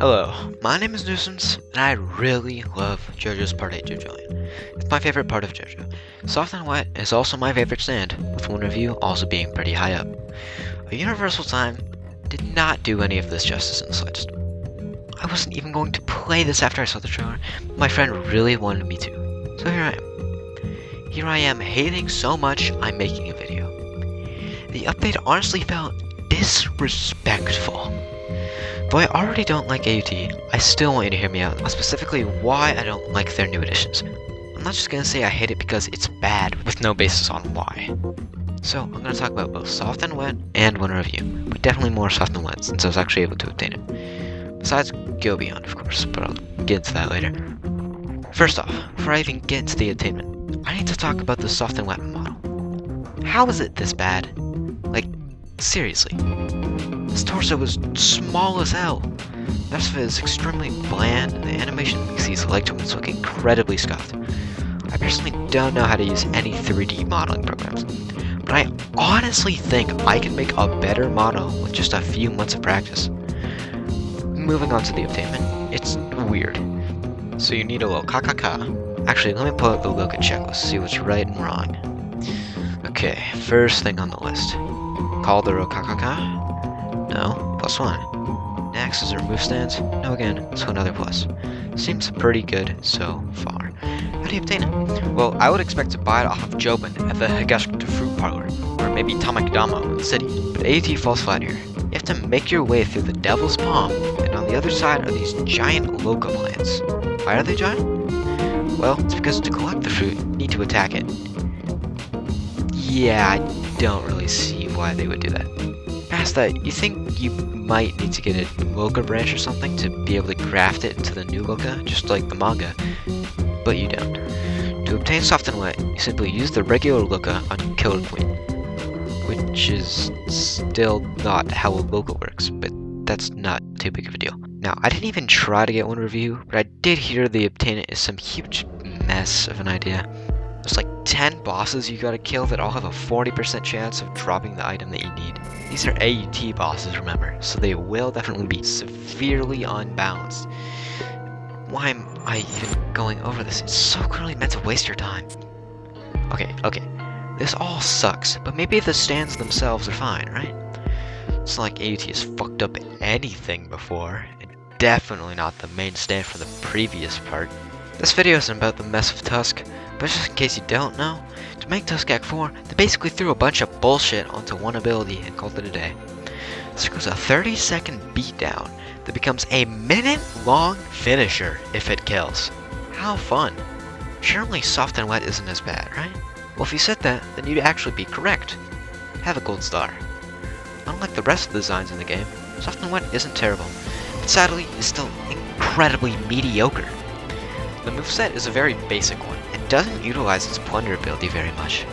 Hello, my name is Nuisance, and I really love JoJo's Part 8 Jojolion. It's my favorite part of JoJo. Soft and Wet is also my favorite stand, with one review also being pretty high up. A Universal Time did not do any of this justice in the slightest. I wasn't even going to play this after I saw the trailer. My friend really wanted me to, so here I am. Here I am hating so much, I'm making a video. The update honestly felt disrespectful. Though I already don't like AUT, I still want you to hear me out on specifically why I don't like their new additions. I'm not just gonna say I hate it because it's bad with no basis on why. So I'm gonna talk about both Soft and Wet and one review, but definitely more Soft and Wet since I was actually able to obtain it. Besides Go Beyond, of course, but I'll get into that later. First off, before I even get into the attainment, I need to talk about the Soft and Wet model. How is it this bad? Like, seriously. His torso was small as hell. The rest of it is extremely bland, and the animation makes these leg joints look incredibly scuffed. I personally don't know how to use any 3D modeling programs, but I honestly think I can make a better model with just a few months of practice. Moving on to the obtainment, it's weird. So you need a little KKK. Actually, let me pull out the Loka checklist, see what's right and wrong. Okay, first thing on the list. Call the KKK? No, +1. Next is remove stands? No again, so another plus. Seems pretty good so far. How do you obtain it? Well, I would expect to buy it off of Jobin at the Higashikata Fruit Parlor, or maybe Tamakidama in the city, but AUT falls flat here. You have to make your way through the Devil's Palm, and on the other side are these giant Loka plants. Why are they giant? Well, it's because to collect the fruit, you need to attack it. Yeah, I don't really see why they would do that. Past that, you think you might need to get a Loka branch or something to be able to graft it into the new Loka, just like the manga, but you don't. To obtain Soft and Wet, you simply use the regular Loka on Killer Queen, which is still not how a Loka works, but that's not too big of a deal. Now, I didn't even try to get one review, but I did hear the obtain it is some huge mess of an idea. There's like 10 bosses you gotta kill that all have a 40% chance of dropping the item that you need. These are AUT bosses, remember, so they will definitely be severely unbalanced. Why am I even going over this? It's so clearly meant to waste your time. Okay, this all sucks, but maybe the stands themselves are fine, right? It's not like AUT has fucked up anything before, and definitely not the main stand from the previous part. This video isn't about the mess of Tusk, but just in case you don't know, to make Tusk Act 4, they basically threw a bunch of bullshit onto one ability and called it a day. This goes a 30-second beatdown that becomes a minute-long finisher if it kills. How fun. Surely Soft and Wet isn't as bad, right? Well, if you said that, then you'd actually be correct. Have a gold star. Unlike the rest of the designs in the game, Soft and Wet isn't terrible, but sadly is still incredibly mediocre. The moveset is a very basic one, and doesn't utilize its plunder ability very much.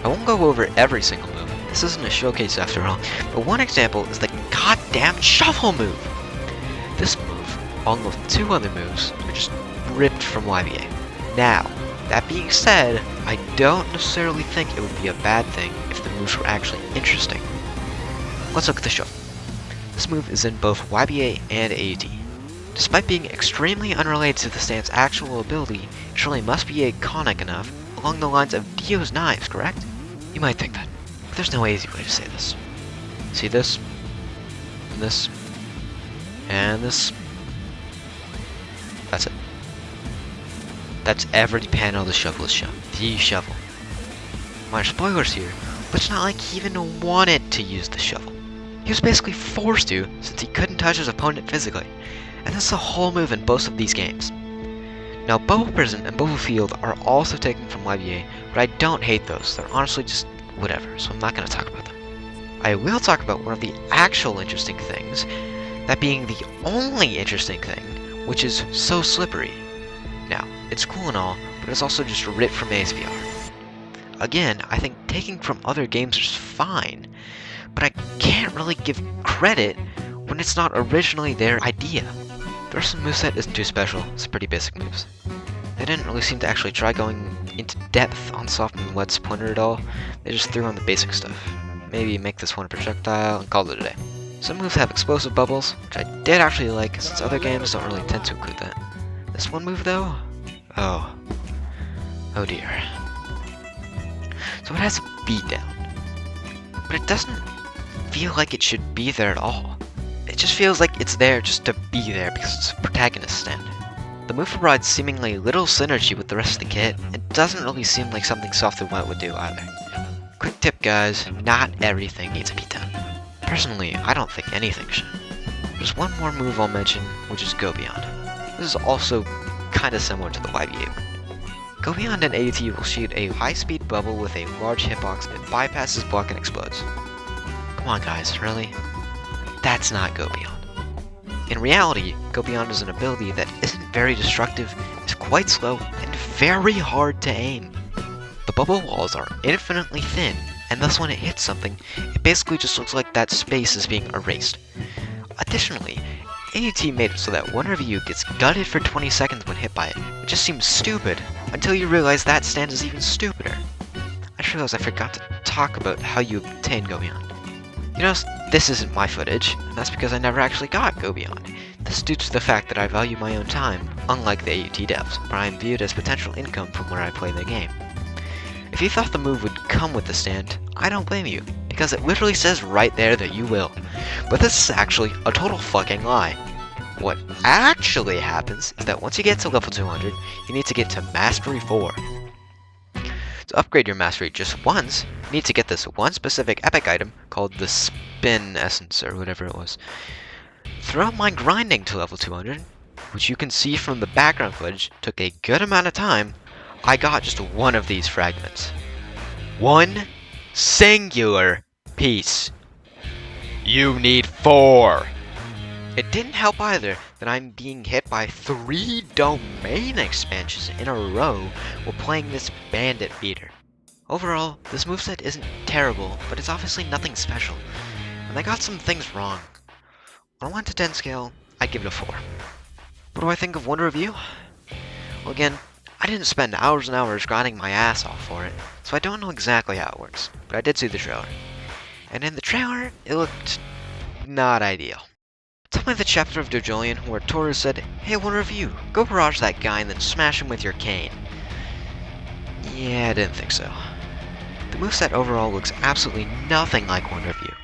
I won't go over every single move, this isn't a showcase after all, but one example is the goddamn shuffle move! This move, along with two other moves, are just ripped from YBA. Now, that being said, I don't necessarily think it would be a bad thing if the moves were actually interesting. Let's look at the shuffle. This move is in both YBA and AUT. Despite being extremely unrelated to the stand's actual ability, it surely must be iconic enough, along the lines of Dio's knives, correct? You might think that, but there's no easy way to say this. See this? And this? And this? That's it. That's every panel the shuffle is shown. The shuffle. Minor spoilers here, but it's not like he even wanted to use the shuffle. He was basically forced to, since he couldn't touch his opponent physically. And that's the whole move in both of these games. Now, Bubble Prison and Bubble Field are also taken from YBA, but I don't hate those. They're honestly just whatever, so I'm not going to talk about them. I will talk about one of the actual interesting things, that being the only interesting thing, which is So Slippery. Now, it's cool and all, but it's also just ripped from ASVR. Again, I think taking from other games is fine, but I can't really give credit when it's not originally their idea. The rest of the moveset isn't too special, it's pretty basic moves. They didn't really seem to actually try going into depth on Soft and Wet's pointer at all, they just threw on the basic stuff. Maybe make this one a projectile and call it a day. Some moves have explosive bubbles, which I did actually like, since other games don't really tend to include that. This one move though? Oh dear. So it has a beatdown, but it doesn't feel like it should be there at all. It just feels like it's there just to be there because it's a protagonist stand. The move provides seemingly little synergy with the rest of the kit, and doesn't really seem like something Soft and Wet would do either. Quick tip guys, not everything needs a beatdown. Personally, I don't think anything should. There's one more move I'll mention, which is Go Beyond. This is also kinda similar to the YB8 one. Go Beyond and AUT will shoot a high-speed bubble with a large hitbox that bypasses block and explodes. Come on guys, really? That's not Go Beyond. In reality, Go Beyond is an ability that isn't very destructive, is quite slow, and very hard to aim. The bubble walls are infinitely thin, and thus when it hits something, it basically just looks like that space is being erased. Additionally, AUT made it so that one of you gets gutted for 20 seconds when hit by it. It just seems stupid, until you realize that stand is even stupider. I just realized I forgot to talk about how you obtain Go Beyond. You notice this isn't my footage, and that's because I never actually got Go Beyond. This is due to the fact that I value my own time, unlike the AUT devs, where I am viewed as potential income from where I play the game. If you thought the move would come with the stand, I don't blame you, because it literally says right there that you will. But this is actually a total fucking lie. What actually happens is that once you get to level 200, you need to get to Mastery 4. To upgrade your Mastery just once, you need to get this one specific epic item called the Spin Essence, or whatever it was. Throughout my grinding to level 200, which you can see from the background footage took a good amount of time, I got just one of these fragments. One singular piece. You need 4! It didn't help either that I'm being hit by 3 domain expansions in a row while playing this bandit beater. Overall, this moveset isn't terrible, but it's obviously nothing special, and I got some things wrong. On a 1 to 10 scale, I'd give it a 4. What do I think of Wonder Review? Well again, I didn't spend hours and hours grinding my ass off for it, so I don't know exactly how it works, but I did see the trailer. And in the trailer, it looked not ideal. Tell me the chapter of Jojolion where Toru said, "Hey, Wonder Review, go barrage that guy and then smash him with your cane." Yeah, I didn't think so. The moveset overall looks absolutely nothing like Wonder Review.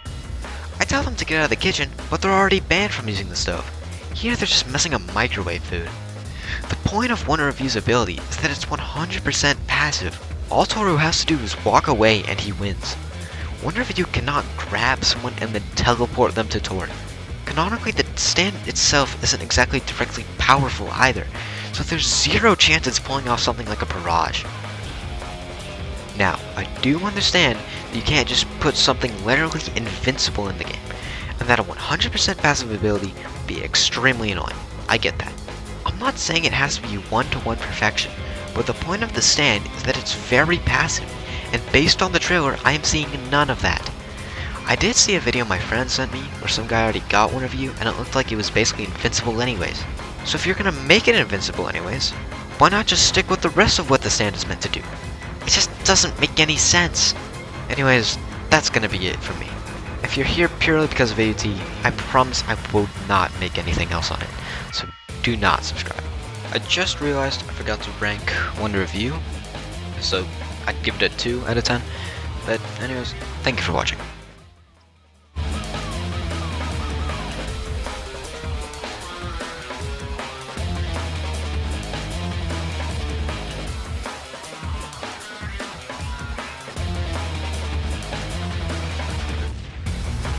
I tell them to get out of the kitchen, but they're already banned from using the stove. Here they're just messing up microwave food. The point of Wonder Review's ability is that it's 100% passive. All Toru has to do is walk away and he wins. Wonder Review cannot grab someone and then teleport them to Toru. Canonically, the stand itself isn't exactly directly powerful either, so there's zero chance it's pulling off something like a barrage. Now, I do understand that you can't just put something literally invincible in the game, and that a 100% passive ability would be extremely annoying. I get that. I'm not saying it has to be one-to-one perfection, but the point of the stand is that it's very passive, and based on the trailer, I am seeing none of that. I did see a video my friend sent me where some guy already got one of you and it looked like it was basically invincible anyways. So if you're gonna make it invincible anyways, why not just stick with the rest of what the stand is meant to do? It just doesn't make any sense. Anyways, that's gonna be it for me. If you're here purely because of AUT, I promise I will not make anything else on it, so do not subscribe. I just realized I forgot to rank Wonder Review, so I'd give it a 2 out of 10. But anyways, thank you for watching.